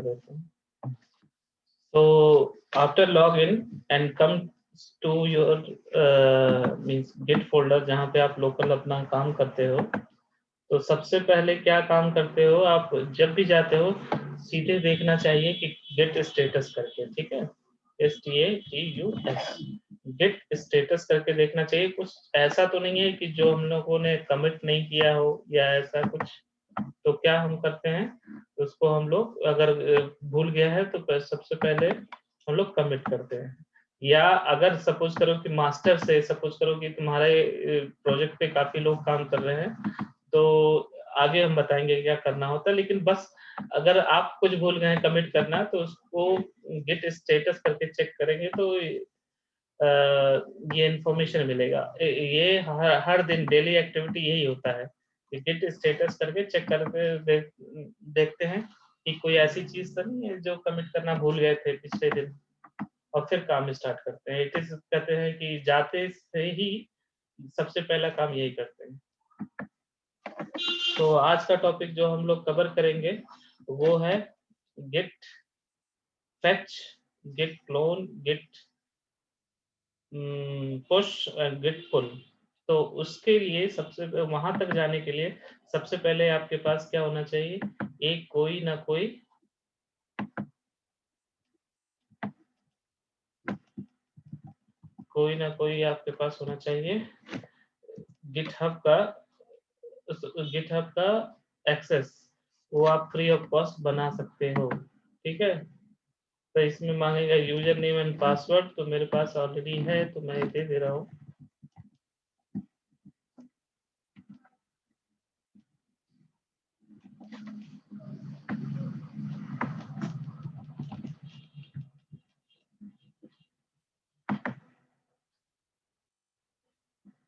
देते हैं। So after login and come to your means git folder जहाँ पे आप लोकल अपना काम करते हो, तो सबसे पहले क्या काम करते हो आप, जब भी जाते हो सीधे देखना चाहिए कि git status करके, ठीक है, STATUS git status करके देखना चाहिए। कुछ ऐसा तो नहीं है कि जो हम लोगों ने कमिट नहीं किया हो या ऐसा कुछ, तो क्या हम करते हैं उसको, हम लोग अगर भूल गया है तो सबसे पहले हम लोग कमिट करते हैं। या अगर सपोज करो कि मास्टर से सपोज करो कि तुम्हारे प्रोजेक्ट पे काफी लोग काम कर रहे हैं, तो आगे हम बताएंगे क्या करना होता है, लेकिन बस अगर आप कुछ भूल गए कमिट करना तो उसको गिट स्टेटस करके चेक करेंगे तो ये इंफॉर्मेशन मिलेगा। ये हर दिन डेली एक्टिविटी यही होता है कि गिट स्टेटस करके चेक करके देखते हैं कि कोई ऐसी चीज तो नहीं है जो कमिट करना भूल गए थे पिछले दिन, और फिर काम स्टार्ट करते हैं। इट इज कहते हैं कि जाते से ही सबसे पहला काम यही करते हैं। तो आज का टॉपिक जो हम लोग कवर करेंगे वो है git fetch, git clone, git push and git pull. तो उसके लिए सबसे वहां तक जाने के लिए सबसे पहले आपके पास क्या होना चाहिए, एक कोई ना कोई आपके पास होना चाहिए गिटहब का एक्सेस, वो आप फ्री ऑफ कॉस्ट बना सकते हो, ठीक है। तो इसमें मांगेगा यूजर नेम एंड पासवर्ड, तो मेरे पास ऑलरेडी है तो मैं इसे दे रहा हूँ।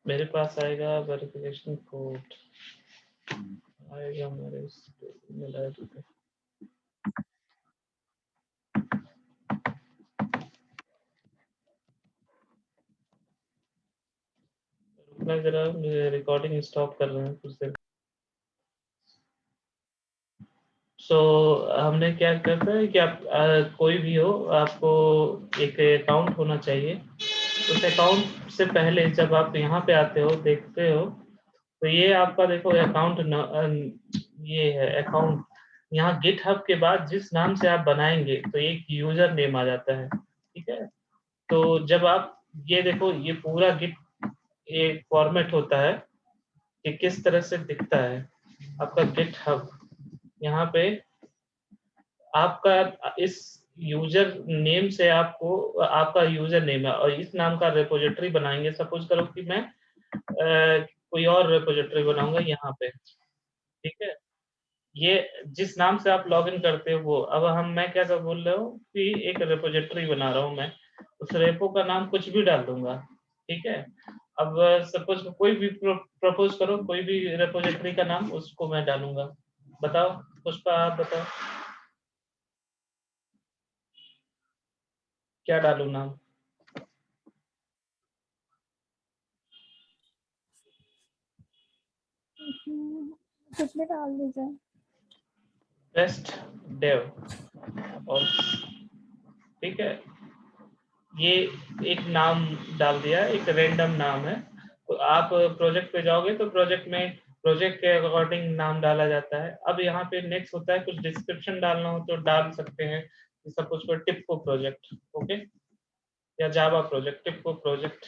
मेरे पास आएगा वेरिफिकेशन कोड, आएगा मेरे ईमेल आईडी पे। रुकना जरा, मुझे रिकॉर्डिंग स्टॉप कर रहे हैं कुछ देर। सो हमने क्या करता है कि आप कोई भी हो, आपको एक अकाउंट होना चाहिए। उस अकाउंट से पहले जब आप यहाँ पे आते हो देखते हो, तो ये आपका देखो अकाउंट ये है अकाउंट। यहाँ गिटहब के बाद जिस नाम से आप बनाएंगे तो एक यूजर नेम आ जाता है, ठीक है। तो जब आप ये देखो, ये पूरा गिट एक फॉर्मेट होता है कि किस तरह से दिखता है आपका गिटहब। यहाँ पे आपका इस यूजर नेम से आपको आपका यूजर नेम है और इस नाम का रिपोजिटरी बनाएंगे। सपोज करो कि मैं कोई और रिपोजिटरी बनाऊंगा यहाँ पे, ठीक है। ये जिस नाम से आप लॉगिन करते हो वो, अब मैं क्या बोल रहा हूँ कि एक रिपोजिटरी बना रहा हूँ मैं, उस रेपो का नाम कुछ भी डाल दूंगा, ठीक है। अब सपोज कोई भी प्रपोज करो, कोई भी रिपोजिटरी का नाम उसको मैं डालूंगा। बताओ पुष्पा, आप बताओ क्या डालूं नाम। कितने डाल दीजिए, टेस्ट डेव, और ठीक है, ये एक नाम डाल दिया, एक रेंडम नाम है। तो आप प्रोजेक्ट पे जाओगे तो प्रोजेक्ट में प्रोजेक्ट के अकॉर्डिंग नाम डाला जाता है। अब यहाँ पे नेक्स्ट होता है कुछ डिस्क्रिप्शन डालना हो तो डाल सकते हैं, सपोज को टिप्को प्रोजेक्ट, ओके, या जावा प्रोजेक्ट, टिप्को प्रोजेक्ट।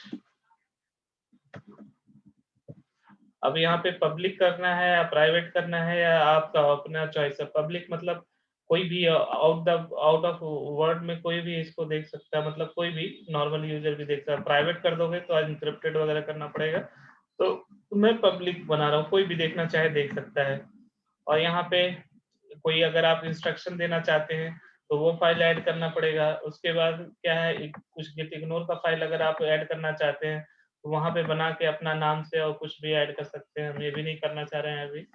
अब यहाँ पे पब्लिक करना है या प्राइवेट करना है या आपका अपना चॉइस है। पब्लिक मतलब कोई भी आउट ऑफ वर्ड में कोई भी इसको देख सकता है, मतलब कोई भी नॉर्मल यूजर भी देख सकता है। प्राइवेट कर दोगे तो एनक्रिप्टेड वगैरह करना पड़ेगा, तो मैं पब्लिक बना रहा हूँ, कोई भी देखना चाहे देख सकता है। और यहाँ पे कोई अगर आप इंस्ट्रक्शन देना चाहते हैं तो वो फाइल ऐड करना पड़ेगा। उसके बाद क्या है, कुछ गिट इग्नोर का फाइल अगर आप ऐड करना चाहते हैं तो वहां पे बना के अपना नाम से और कुछ भी ऐड कर सकते हैं। हम ये भी नहीं करना चाह रहे हैं अभी।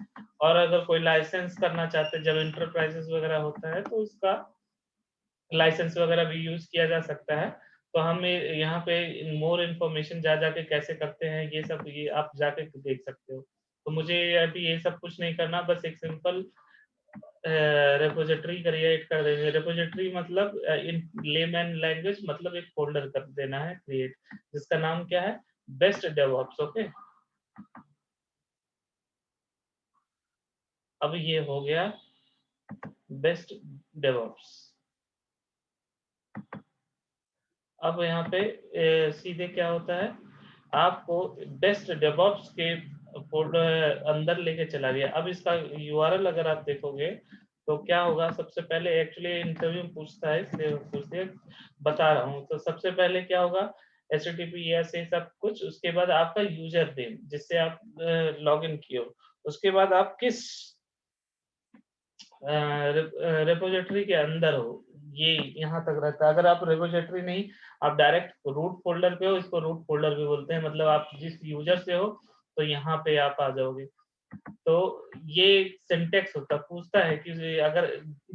और अगर कोई लाइसेंस करना चाहते हैं, जब इंटरप्राइजेस वगैरह होता है तो उसका लाइसेंस वगैरह भी यूज किया जा सकता है। तो हम यहाँ पे मोर इन्फॉर्मेशन जा जाके कैसे करते हैं ये सब, ये आप जाके देख सकते हो। तो मुझे अभी ये सब कुछ नहीं करना, बस एक सिंपल रेपोजिटरी क्रिएट कर देंगे। रेपोजिटरी मतलब इन लेमैन लैंग्वेज मतलब एक फोल्डर कर देना है क्रिएट, जिसका नाम क्या है, बेस्ट डेवऑप्स। ओके, अब ये हो गया बेस्ट डेवऑप्स। अब यहाँ पे सीधे क्या होता है, आपको बेस्ट डेवऑप्स के फोल्डर अंदर लेके चला गया। अब इसका यूआरएल अगर आप देखोगे तो क्या होगा, सबसे पहले एक्चुअली इंटरव्यू में पूछता है इसलिए पूछते बता रहा हूँ। तो सबसे पहले क्या होगा, HTTPS ये सब कुछ, उसके बाद आपका यूजर नेम जिससे आप लॉग इन किए हो, उसके बाद आप किस रेपोजिटरी के अंदर हो, ये यहाँ तक रहता है। अगर आप रेपोजिटरी नहीं, आप डायरेक्ट रूट फोल्डर पे हो, इसको रूट फोल्डर भी बोलते हैं, मतलब आप जिस यूजर से हो तो यहाँ पे आप आ जाओगे। तो ये सिंटेक्स होता, पूछता है कि अगर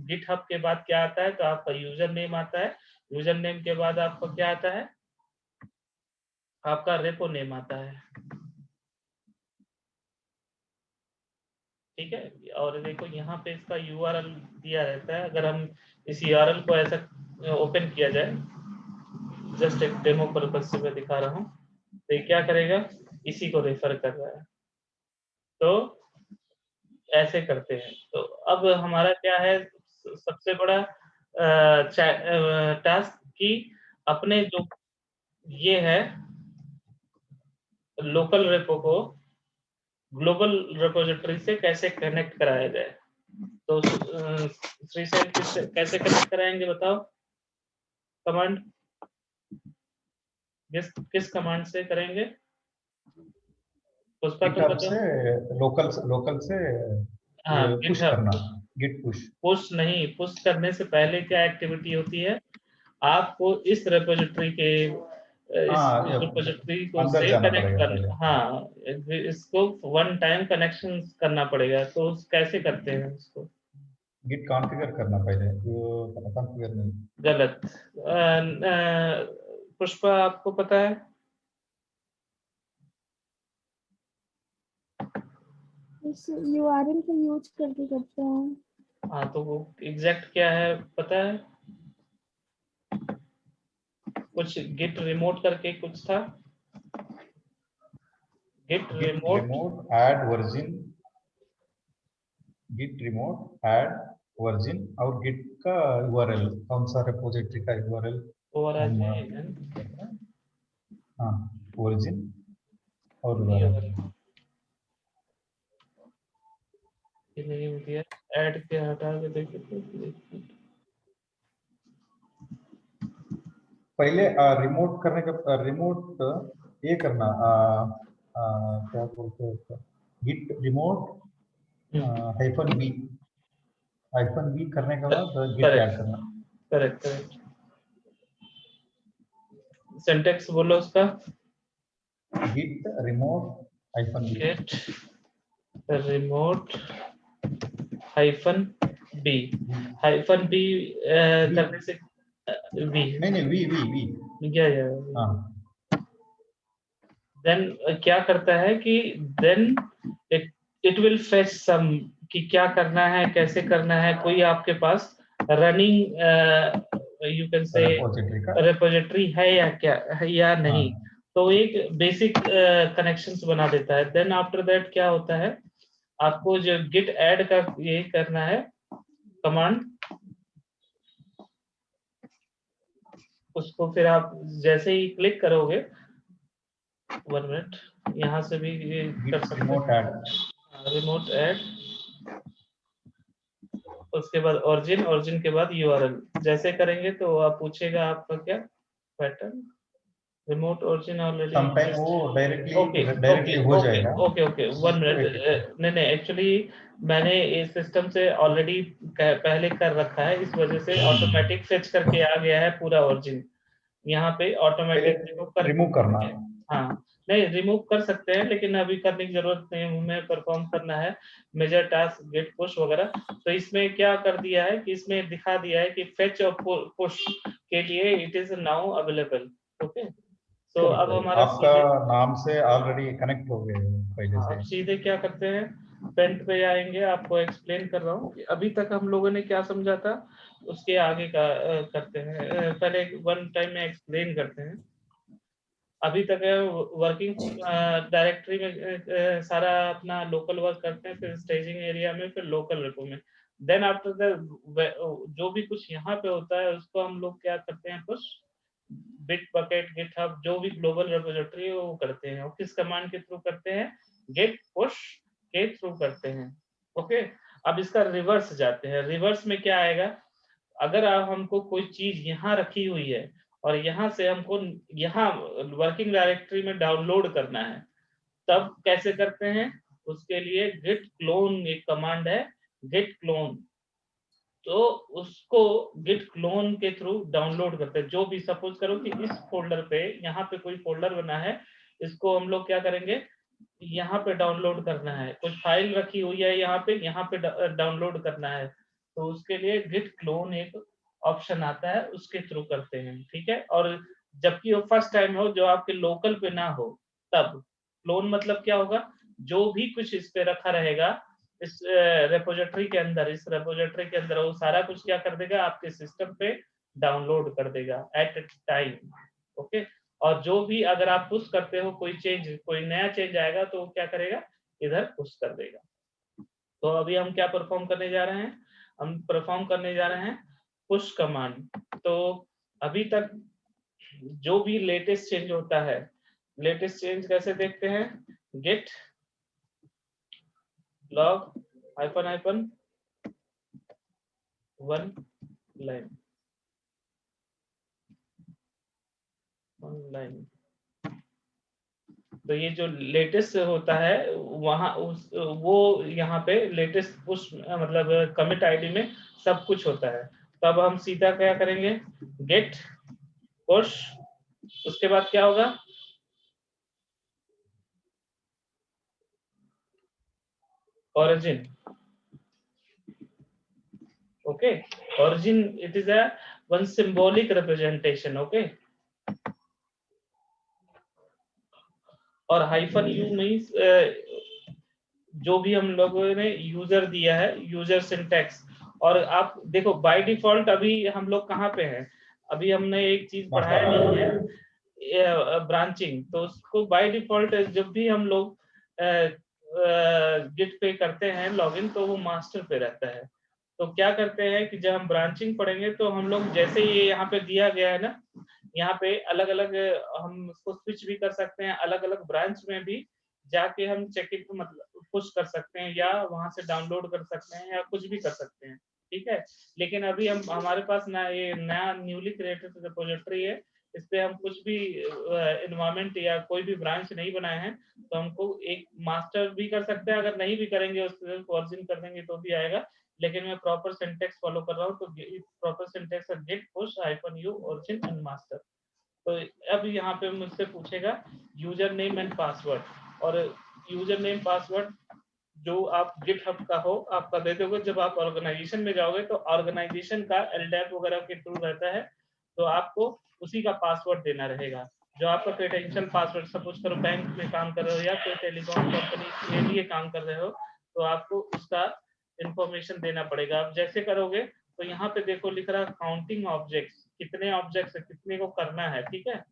गिटहब के बाद क्या आता है, तो आपका यूजर नेम आता है, यूजर नेम के बाद आपका क्या आता है, आपका रेपो नेम आता है। ठीक है, और देखो यहाँ पे इसका यूआरएल दिया रहता है। अगर हम इस यूआरएल को ऐसा ओपन किया जाए, जस्ट एक डेमो पर्पज से मैं दिखा रहा हूँ, तो ये क्या करेगा, इसी को रेफर कर रहा है। तो ऐसे करते हैं। तो अब हमारा क्या है, सबसे बड़ा टास्क कि अपने जो ये है लोकल रेपो को ग्लोबल रेपोजिटरी से कैसे कनेक्ट कराया जाए। तो श्रीशैल कैसे कनेक्ट कराएंगे बताओ, कमांड किस कमांड से करेंगे, पुष्पा तुम गिटहब बताओ। से लोकल से हाँ, पुश करना, गिट पुश। पुश नहीं, पुश करने से पहले क्या एक्टिविटी होती है, आपको इस रेपोजिटरी के इस रेपोजिटरी को अंदर से जाना कनेक्ट पड़ेगा पहले। करना, हाँ इसको वन टाइम कनेक्शन करना पड़ेगा। तो कैसे करते हैं उसको, गिट कॉन्फ़िगर करना पहले, कॉन्फ़िगर नहीं, गलत। पुष्पा आपको पता है, इस यूआरएल का यूज करके करते हैं। हाँ तो वो एग्जैक्ट क्या है पता है, कुछ गिट रिमोट करके कुछ था, git remote add version, git remote add version और गिट का यूआरएल, कौन सा रिपोजिटरी का यूआरएल हम हाँ वर्जन और यूआरएल। नहीं दिया, ऐड के हटा के देखिए। पहले रिमोट करने का, रिमोट ये करना, क्या बोलते हैं उसको, गिट रिमोट -b करने के बाद गिट ऐड करना। करेक्ट, सिंटेक्स बोलो उसका, git remote -b, git remote -b, -b करने से नहीं वी या हाँ, देन क्या करता है कि then it will fetch some, कि क्या करना है कैसे करना है, कोई आपके पास running you can say repository है या क्या है या नहीं। तो एक बेसिक कनेक्शंस बना देता है। देन आफ्टर दैट क्या होता है, आपको जो गिट ऐड का ये करना है कमांड, उसको फिर आप जैसे ही क्लिक करोगे, 1 मिनट, यहाँ से भी ये कर सकते हैं रिमोट ऐड, उसके बाद ओरिजिन के बाद यूआरएल। जैसे करेंगे तो आप पूछेगा आपका क्या pattern, remote origin already, sometime वो डायरेक्टली हो जाएगा। ओके 1 मिनट, नहीं एक्चुअली मैंने इस सिस्टम से ऑलरेडी पहले कर रखा है, इस वजह से ऑटोमेटिक फेच करके आ गया है पूरा ओरिजिन। यहाँ पे ऑटोमेटिक रिमूव करना, हाँ नहीं रिमूव कर सकते हैं, लेकिन अभी करने की जरूरत नहीं, हमें परफॉर्म करना है मेजर टास्क गेट पुश वगैरह। तो इसमें क्या कर दिया है कि इसमें दिखा दिया है कि फेच और पुश के लिए it is now available. Okay, तो अब हमारा आपका नाम से ऑलरेडी कनेक्ट हो गए पहले से। अब सीधे क्या करते हैं, पेंट पे आएंगे, आपको एक्सप्लेन कर रहा हूँ अभी तक हम लोगों ने क्या समझा था, उसके आगे का करते हैं। पहले वन टाइम में एक्सप्लेन करते हैं। अभी तक वर्किंग डायरेक्टरी में सारा अपना लोकल वर्क करते हैं, फिर स्टेजिंग एरिया में, फिर लोकल रिपो में। देन आफ्टर द जो भी कुछ यहाँ पे होता है उसको हम लोग क्या करते हैं, पुश बिट बकेट गिटहब जो भी ग्लोबल रिपोजिटरी है वो करते हैं। और किस कमांड के थ्रू करते हैं, गेट पुश के थ्रू करते हैं। ओके, अब इसका रिवर्स जाते हैं। रिवर्स में क्या आएगा, अगर आप हमको कोई चीज यहाँ रखी हुई है और यहाँ से हमको यहाँ वर्किंग डायरेक्टरी में डाउनलोड करना है, तब कैसे करते हैं, उसके लिए गिट क्लोन एक कमांड है, गिट क्लोन। तो उसको गिट क्लोन के थ्रू डाउनलोड करते हैं। जो भी सपोज करो कि इस फोल्डर पे, यहाँ पे कोई फोल्डर बना है, इसको हम लोग क्या करेंगे, यहाँ पे डाउनलोड करना है। कुछ फाइल रखी हुई है यहाँ पे डाउनलोड करना है, तो उसके लिए गिट क्लोन एक ऑप्शन आता है, उसके थ्रू करते हैं। ठीक है, और जबकि वो फर्स्ट टाइम हो, जो आपके लोकल पे ना हो, तब क्लोन मतलब क्या होगा, जो भी कुछ इस पे रखा रहेगा इस रेपोजिटरी के अंदर, इस रेपोजिटरी के अंदर वो सारा कुछ क्या कर देगा, आपके सिस्टम पे डाउनलोड कर देगा एट टाइम। ओके, और जो भी अगर आप पुश करते हो कोई चेंज, कोई नया चेंज आएगा तो वो क्या करेगा, इधर पुश कर देगा। तो अभी हम क्या परफॉर्म करने जा रहे हैं, हम परफॉर्म करने जा रहे हैं पुश कमांड। तो अभी तक जो भी लेटेस्ट चेंज होता है, लेटेस्ट चेंज कैसे देखते हैं, get log hyphen hyphen one line, line. तो ये जो लेटेस्ट होता है वहां उस वो यहाँ पे लेटेस्ट पुश मतलब कमिट आईडी में सब कुछ होता है। तब हम सीधा क्या करेंगे, गेट पुश, उसके बाद क्या होगा, origin. Okay, origin, it is a one symbolic representation. Okay, और हाइफन यू मीन्स जो भी हम लोगों ने यूजर दिया है, यूजर सिंटैक्स। और आप देखो बाय डिफॉल्ट अभी हम लोग कहाँ पे हैं, अभी हमने एक चीज पढ़ाया नहीं है, ब्रांचिंग। तो उसको बाय डिफॉल्ट जब भी हम लोग गिट पे करते हैं लॉगिन, तो वो मास्टर पे रहता है। तो क्या करते हैं कि जब हम ब्रांचिंग पढ़ेंगे तो हम लोग जैसे ये यहाँ पे दिया गया है ना, यहाँ पे अलग अलग हम उसको स्विच भी कर सकते हैं, अलग अलग ब्रांच में भी जाके हम चेक इन मतलब पुश कर सकते हैं, या वहां से डाउनलोड कर सकते हैं, या कुछ भी कर सकते हैं। ठीक है, लेकिन अभी हम हमारे पास ना ये नया न्यूली क्रिएटेड रिपोजिटरी है, इस पे हम कुछ भी एनवायरमेंट या कोई भी ब्रांच नहीं बनाए हैं, तो हमको एक मास्टर भी कर सकते हैं। अगर नहीं भी करेंगे उसको ओरिजिन कर देंगे तो भी आएगा, लेकिन मैं प्रॉपर सिंटेक्स फॉलो कर रहा हूँ। तो प्रॉपर सिंटेक्स है git push hyphen u origin and master. तो अब यहाँ पे मुझसे पूछेगा यूजर नेम एंड पासवर्ड, और यूजर नेम पासवर्ड जो आप गिटहब का हो आपका दे दोगे। जब आप ऑर्गेनाइजेशन में जाओगे तो ऑर्गेनाइजेशन का एलडैप वगैरह के थ्रू रहता है, तो आपको उसी का पासवर्ड देना रहेगा। जो आपका क्रेडेंशियल पासवर्ड, सपोज करो बैंक में काम कर रहे हो या कोई टेलीकॉम कंपनी के लिए काम कर रहे हो, तो आपको उसका इंफॉर्मेशन देना पड़ेगा। आप जैसे करोगे तो यहाँ पे देखो लिख रहा है काउंटिंग ऑब्जेक्ट्स, कितने ऑब्जेक्ट्स है, कितने को करना है। ठीक है,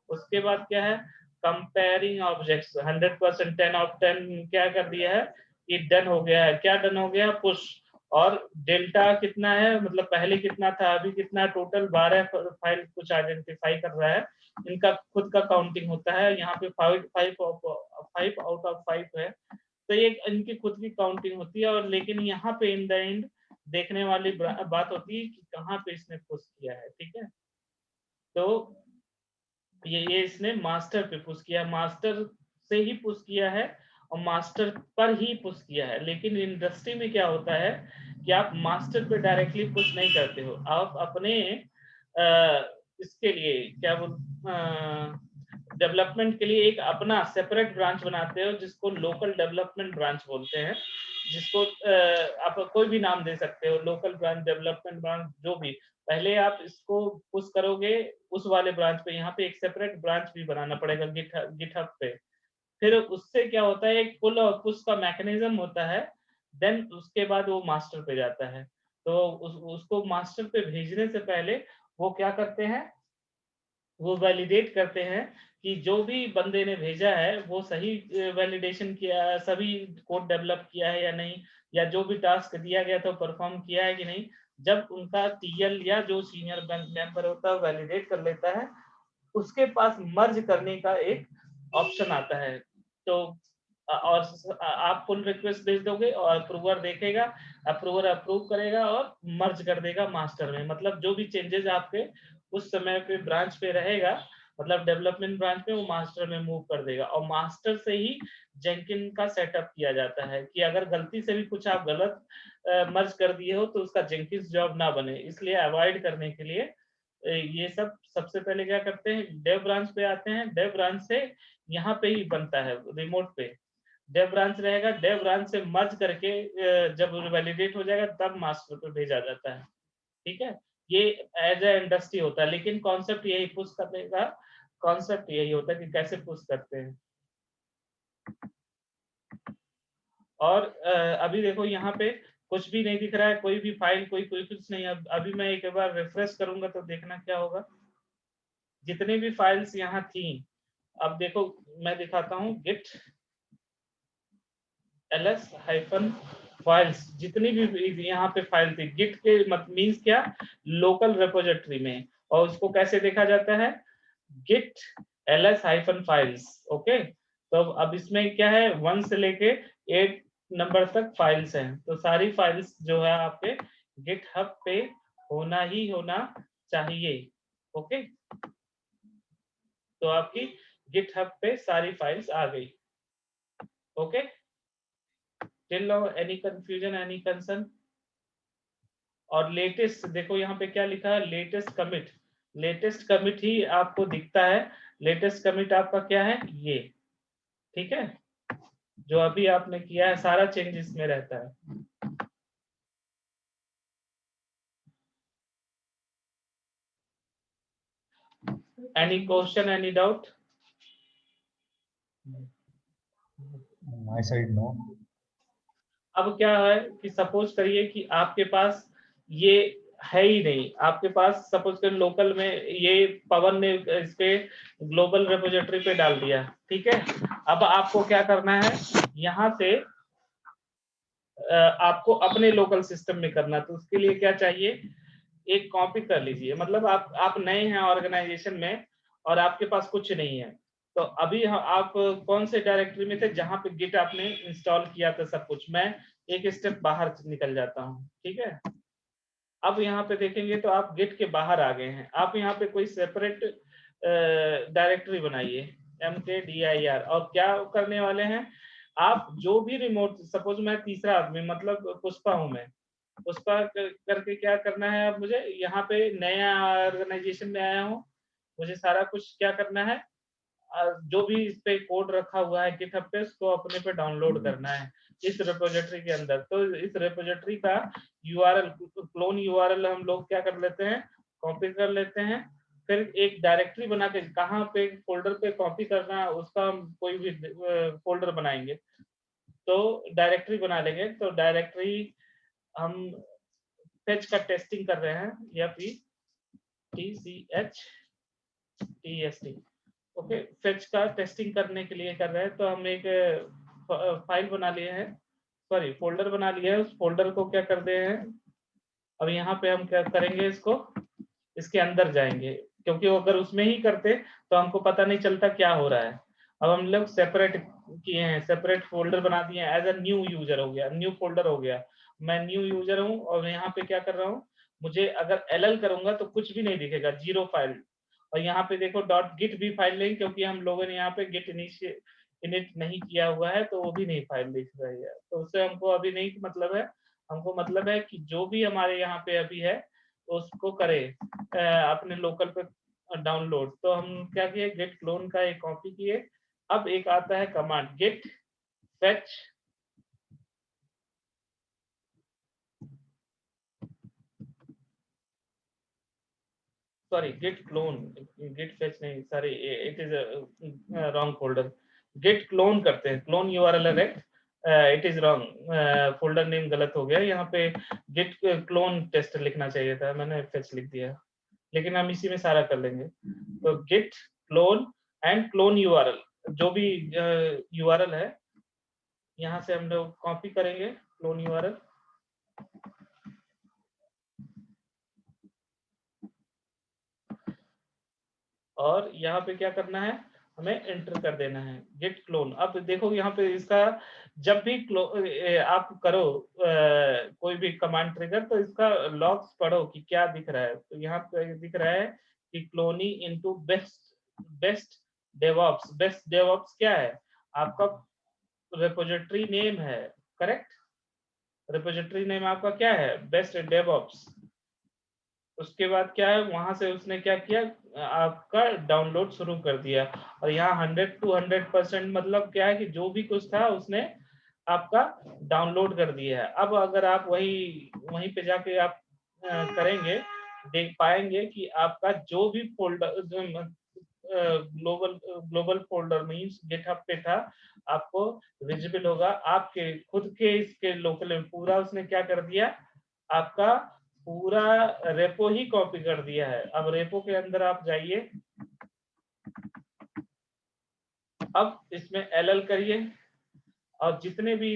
उसके बाद क्या है, कंपेयरिंग ऑब्जेक्ट्स 100% 10 ऑफ 10 क्या कर दिया है, ये डन हो गया है। क्या डन हो गया, पुश। और डेल्टा कितना है, मतलब पहले कितना था अभी कितना, टोटल 12 फाइल कुछ आइडेंटिफाई कर रहा है, इनका खुद का काउंटिंग होता है। यहाँ पे 5 आउट ऑफ 5 है, तो ये इनकी खुद की काउंटिंग होती है। और लेकिन यहाँ पे इन द एंड देखने वाली बात होती है कि कहाँ पे इसने पुश किया है। ठीक है, तो ये इसने मास्टर पे पुश किया, मास्टर से ही पुश किया है और मास्टर पर ही पुश किया है। लेकिन इंडस्ट्री में क्या होता है कि आप मास्टर पे डायरेक्टली पुश नहीं करते हो, आप अपने इसके लिए क्या बोल डेवलपमेंट के लिए एक अपना सेपरेट ब्रांच बनाते हो, जिसको लोकल डेवलपमेंट ब्रांच बोलते हैं। जिसको आप कोई भी नाम दे सकते हो, लोकल ब्रांच, डेवलपमेंट ब्रांच, जो भी। पहले आप इसको पुश करोगे उस वाले ब्रांच पे, यहाँ पे एक सेपरेट ब्रांच भी बनाना पड़ेगा गिटहब पे। फिर उससे क्या होता है, एक पुल और पुश का मैकेनिज्म होता है, देन उसके बाद वो मास्टर पे जाता है। तो उसको मास्टर पे भेजने से पहले वो क्या करते हैं, वो वैलिडेट करते हैं कि जो भी बंदे ने भेजा है वो सही वैलिडेशन किया है, सभी कोड डेवलप किया है या नहीं, या जो भी टास्क दिया गया था परफॉर्म किया है कि नहीं। जब उनका टीएल या जो सीनियर मेंबर होता है वैलिडेट कर लेता है, उसके पास मर्ज करने का एक ऑप्शन आता है। तो और आप पुल रिक्वेस्ट भेज दोगे और अप्रूवर देखेगा, अप्रूवर अप्रूव करेगा और मर्ज कर देगा मास्टर में। मतलब जो भी चेंजेस आपके उस समय पे ब्रांच पे रहेगा, मतलब डेवलपमेंट ब्रांच में, वो मास्टर में मूव कर देगा। और मास्टर से ही जेंकिन का सेटअप किया जाता है कि अगर गलती से भी कुछ आप गलत मर्ज कर दिए हो तो उसका जेंकिंस जॉब ना बने। इसलिए अवॉइड करने के लिए ये सब सबसे पहले क्या करते हैं, डेव ब्रांच पे आते हैं। डेव ब्रांच से यहाँ पे ही बनता है रिमोट पे, डेव ब्रांच रहेगा, डेव ब्रांच से मर्ज करके जब वैलिडेट हो जाएगा तब मास्टर पे भेजा जाता है। ठीक है, ये एज ए इंडस्ट्री होता है, लेकिन कॉन्सेप्ट यही पुश करने का कॉन्सेप्ट यही होता है कि कैसे पुश करते हैं। और अभी देखो यहाँ पे कुछ भी नहीं दिख रहा है, कोई भी फाइल, कोई कोई कुछ नहीं। अब अभी मैं एक बार रिफ्रेश करूंगा तो देखना क्या होगा, जितनी भी फाइल्स यहाँ थी, अब देखो मैं दिखाता हूँ गिट ls हाइफन फाइल्स, जितनी भी यहाँ पे फाइल थी गिट के मीन्स क्या, लोकल रिपोजिटरी में। और उसको कैसे देखा जाता है, git ls hyphen files. Okay, तो अब इसमें क्या है, 1 से लेके 8 नंबर तक फाइल्स हैं। तो सारी फाइल्स जो है आपके गिट हब पे होना ही होना चाहिए। ओके, तो आपकी गिट हब पे सारी फाइल्स आ गई। Okay, till now any confusion, any concern? और लेटेस्ट देखो यहाँ पे क्या लिखा है, लेटेस्ट कमिट। लेटेस्ट कमिट ही आपको दिखता है। लेटेस्ट कमिट आपका क्या है, ये। ठीक है, जो अभी आपने किया है सारा चेंज इसमें रहता है। Any question, any doubt? My side no. अब क्या है कि सपोज करिए कि आपके पास ये है ही नहीं, आपके पास सपोज कर लोकल में ये पवन ने इस पे ग्लोबल रिपोजिटरी पे डाल दिया। ठीक है, अब आपको क्या करना है, यहाँ से आपको अपने लोकल सिस्टम में करना। तो उसके लिए क्या चाहिए, एक कॉपी कर लीजिए। मतलब आप नए हैं ऑर्गेनाइजेशन में और आपके पास कुछ नहीं है, तो अभी आप कौन से डायरेक्टरी में थे जहां पे गिट आपने इंस्टॉल किया था सब कुछ। मैं एक स्टेप बाहर निकल जाता हूँ। ठीक है, अब यहाँ पे देखेंगे तो आप गिट के बाहर आ गए हैं। आप यहाँ पे कोई सेपरेट डायरेक्टरी बनाइए, mkdir। और क्या करने वाले हैं, आप जो भी रिमोट, सपोज मैं तीसरा आदमी मतलब पुष्पा हूं, मैं पुष्पा करके क्या करना है, अब मुझे यहाँ पे नया ऑर्गेनाइजेशन में आया हूँ, मुझे सारा कुछ क्या करना है, जो भी इस पे कोड रखा हुआ है गिटहब पे, उसको अपने पे डाउनलोड करना है इस रिपोजिटरी के अंदर। तो इस रिपोजिटरी का यूआरएल, क्लोन यूआरएल हम लोग क्या कर लेते हैं, कॉपी कर लेते हैं। फिर एक डायरेक्टरी बना के कहाँ पे फोल्डर पे कॉपी करना है उसका हम कोई भी फोल्डर बनाएंगे, तो डायरेक्टरी बना लेंगे। तो डायरेक्टरी हम फेच का टेस्टिंग कर रहे हैं, या TCHTST। ओके, फेच का टेस्टिंग करने के लिए कर रहे हैं। तो हम एक फाइल बना लिए हैं, सॉरी फोल्डर बना लिया है। उस फोल्डर को क्या कर दे हैं, अब यहाँ पे हम क्या करेंगे, इसको इसके अंदर जाएंगे, क्योंकि अगर उसमें ही करते तो हमको पता नहीं चलता क्या हो रहा है। अब हम लोग सेपरेट किए हैं, सेपरेट फोल्डर बना दिए हैं, एज अ न्यू यूजर हो गया, न्यू फोल्डर हो गया। मैं न्यू यूजर हूँ और यहाँ पे क्या कर रहा हूँ, मुझे अगर एल करूंगा तो कुछ भी नहीं दिखेगा, 0 फाइल। और यहाँ पे देखो डॉट गिट भी फाइल नहीं, क्योंकि हम लोगों ने यहाँ पे गिट इनिट नहीं किया हुआ है, तो वो भी नहीं फाइल दिख रही है। तो उससे हमको अभी नहीं मतलब है, हमको मतलब है कि जो भी हमारे यहाँ पे अभी है उसको करें अपने लोकल पे डाउनलोड। तो हम क्या किए, गेट क्लोन का एक कॉपी किए। अब एक आता है command git fetch, sorry git clone, git fetch नहीं, sorry it is wrong folder. Git clone करते हैं, क्लोन यूआरएल है right, it is wrong, folder name गलत हो गया, यहाँ पे गेट क्लोन टेस्ट लिखना चाहिए था, मैंने फेच लिख दिया, लेकिन हम इसी में सारा कर लेंगे। तो git clone and clone URL, जो भी यूआरएल है यहाँ से हम लोग कॉपी करेंगे क्लोन यूआरएल, और यहाँ पे क्या करना है, हमें एंटर कर देना है गेट क्लोन। अब देखो यहाँ पे इसका जब भी आप करो कोई भी कमांड ट्रिगर, तो इसका लॉग्स पढ़ो कि क्या दिख रहा है। तो यहाँ पे दिख रहा है कि Clooney into best DevOps. Best DevOps क्या है, आपका रिपोजिटरी नेम है, करेक्ट, रिपोजिटरी नेम आपका क्या है, बेस्ट डेवऑप्स। उसके बाद क्या है, वहां से उसने क्या किया, आपका डाउनलोड शुरू कर दिया, और यहाँ 100 to 100% मतलब क्या है कि जो भी कुछ था उसने आपका डाउनलोड कर दिया है। अब अगर आप वहीं पे जाके आप करेंगे, देख पाएंगे कि आपका जो भी folder global folder means GitHub पे था, आपको विजिबल होगा। आपके खुद के इसके लोकल में पूरा उसने क्या कर दिया, आपका पूरा रेपो ही कॉपी कर दिया है। अब रेपो के अंदर आप जाइए, अब इसमें एलएल करिए, और जितने भी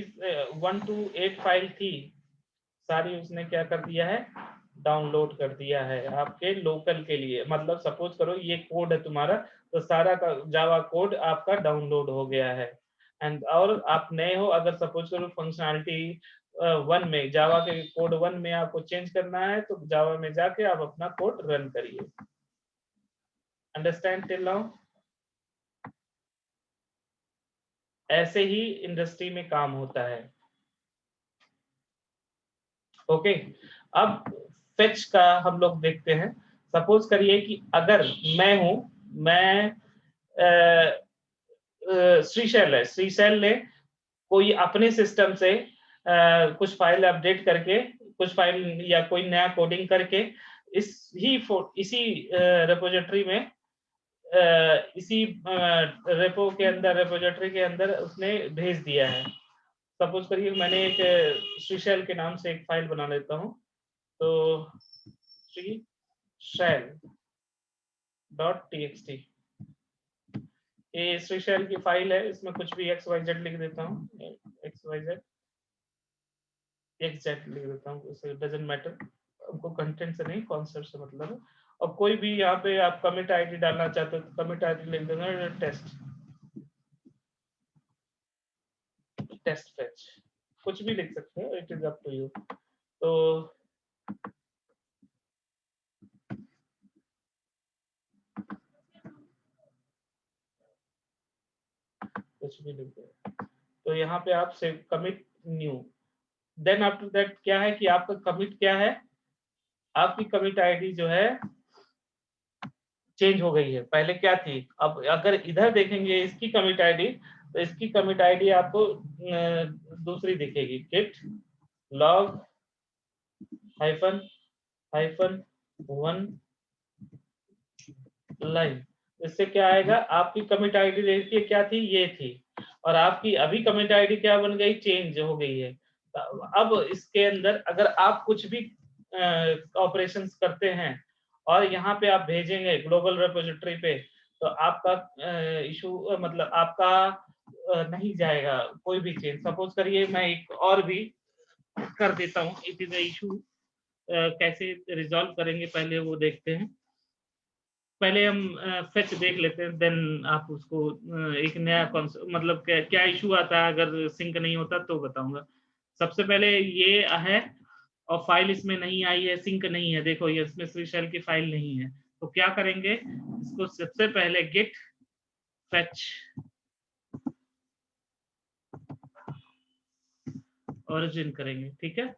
1 to 8 फाइल थी सारी उसने क्या कर दिया है, डाउनलोड कर दिया है आपके लोकल के लिए। मतलब सपोज करो ये कोड है तुम्हारा, तो सारा का जावा कोड आपका डाउनलोड हो गया है। एंड और आप नए हो, अगर सपोज करो फंक्शनैलिटी 1 में, जावा के कोड 1 में आपको चेंज करना है, तो जावा में जाके आप अपना कोड रन करिए। Understand till now? ऐसे ही इंडस्ट्री में काम होता है। ओके, अब फेच का हम लोग देखते हैं। सपोज करिए कि अगर मैं हूं, मैं श्रीशैल ने कोई अपने सिस्टम से कुछ फाइल अपडेट करके, कुछ फाइल या कोई नया कोडिंग करके इसी रिपोजिटरी में, इसी रेपो के अंदर, रिपोजिटरी के अंदर उसने भेज दिया है। सपोज करिए मैंने एक श्रीशैल के नाम से एक फाइल बना लेता हूं, तो श्रीशैल.txt, ये श्रीशैल की फाइल है, इसमें कुछ भी XYZ लिख देता हूँ, XYZ लिख देता हूँ, डजंट मैटर, हमको कंटेंट से नहीं कॉन्सेप्ट से मतलब है। और कोई भी यहाँ पे आप कमिट आईडी डालना चाहते हो तो कमिट आईडी लिख देना, टेस्ट फेच, कुछ भी लिख सकते हो, it is up to you. तो कुछ भी लिख दो, तो यहाँ पे आप save commit new. Then after that क्या है कि आपका कमिट क्या है, आपकी कमिट आईडी जो है चेंज हो गई है, पहले क्या थी। अब अगर इधर देखेंगे इसकी कमिट आईडी, तो इसकी कमिट आईडी आपको दूसरी दिखेगी, गिट लॉग -1 लाइन। इससे क्या आएगा, आपकी कमिट आईडी देखिए क्या थी, ये थी, और आपकी अभी कमिट आईडी क्या बन गई, चेंज हो गई है। अब इसके अंदर अगर आप कुछ भी ऑपरेशंस करते हैं और यहाँ पे आप भेजेंगे ग्लोबल रिपोजिटरी पे, तो आपका इशू मतलब आपका नहीं जाएगा कोई भी चेंज। सपोज करिए मैं एक और भी कर देता हूँ, इट इज इशू कैसे रिजॉल्व करेंगे पहले वो देखते हैं। पहले हम फेच देख लेते हैं, देन आप उसको एक नया मतलब क्या इशू आता है, अगर सिंक नहीं होता तो बताऊंगा। सबसे पहले ये है, और फाइल इसमें नहीं आई है, सिंक नहीं है, देखो ये इसमें श्रीशैल की फाइल नहीं है, तो क्या करेंगे, इसको सबसे पहले गिट फेच ओरिजिन करेंगे, ठीक है।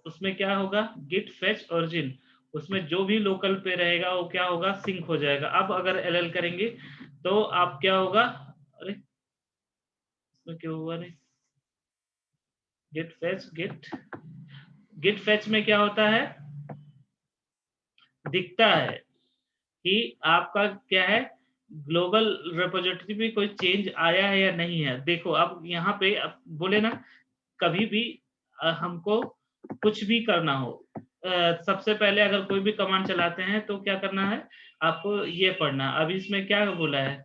उसमें क्या होगा, गिट फेच ओरिजिन, उसमें जो भी लोकल पे रहेगा वो क्या होगा, सिंक हो जाएगा। अब अगर एलएल करेंगे तो आप क्या होगा, अरे इसमें क्यों हुआ, नहीं गिट फेच में क्या होता है, दिखता है कि आपका क्या है, ग्लोबल रिपोजिटरी पे कोई चेंज आया है या नहीं है। देखो अब यहाँ पे अब बोले ना, कभी भी हमको कुछ भी करना हो, सबसे पहले अगर कोई भी कमांड चलाते हैं तो क्या करना है, आपको ये पढ़ना। अब इसमें क्या बोला है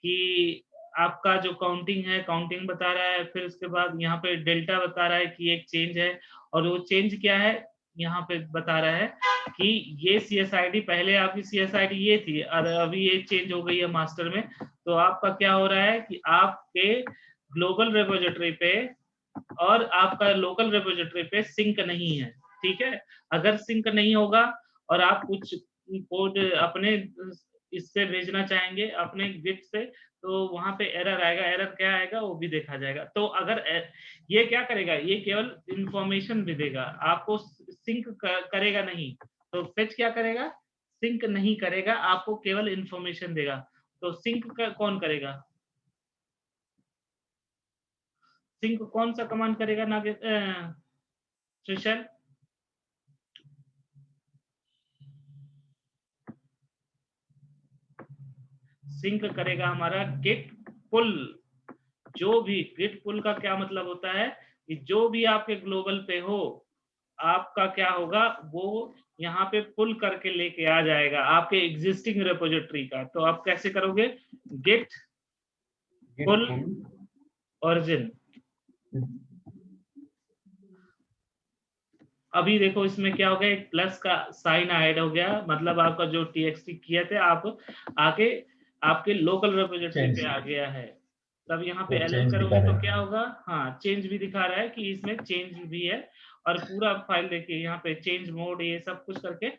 कि आपका जो काउंटिंग है, काउंटिंग बता रहा है, फिर उसके बाद यहाँ पे डेल्टा बता रहा है कि एक चेंज है, और वो चेंज क्या है यहाँ पे बता रहा है कि ये CSID, पहले आपकी CSID ये थी और अभी ये चेंज हो गई है मास्टर में। तो आपका क्या हो रहा है कि आपके ग्लोबल रिपोजिटरी पे और आपका लोकल रिपोजिटरी पे सिंक नहीं है, ठीक है। अगर सिंक नहीं होगा और आप कुछ कोड अपने इससे भेजना चाहेंगे अपने गिट से, तो वहां पे एरर आएगा। एरर क्या आएगा वो भी देखा जाएगा। तो अगर ये क्या करेगा, ये केवल इंफॉर्मेशन भी देगा, आपको सिंक करेगा नहीं। तो फेच क्या करेगा, सिंक नहीं करेगा, आपको केवल इंफॉर्मेशन देगा। तो सिंक कौन करेगा, सिंक कौन सा कमांड करेगा ट्रिशल? सिंक करेगा हमारा गेट पुल। जो भी गेट पुल का क्या मतलब होता है कि जो भी आपके ग्लोबल पे हो, आपका क्या होगा, वो यहाँ पे पुल करके लेके आ जाएगा आपके एग्जिस्टिंग रिपोजिटरी का। तो आप कैसे करोगे, गेट पुल ओरिजिन। अभी देखो इसमें क्या हो गया, एक प्लस का साइन ऐड हो गया, मतलब आपका जो txt किया थे आप आके आपके लोकल रिपोजिटरी पे आ गया है। तब यहाँ पे एलएन करोगे तो क्या होगा, हाँ चेंज भी दिखा रहा है कि इसमें चेंज भी है, और पूरा फाइल देखिए यहाँ पे चेंज मोड ये सब कुछ करके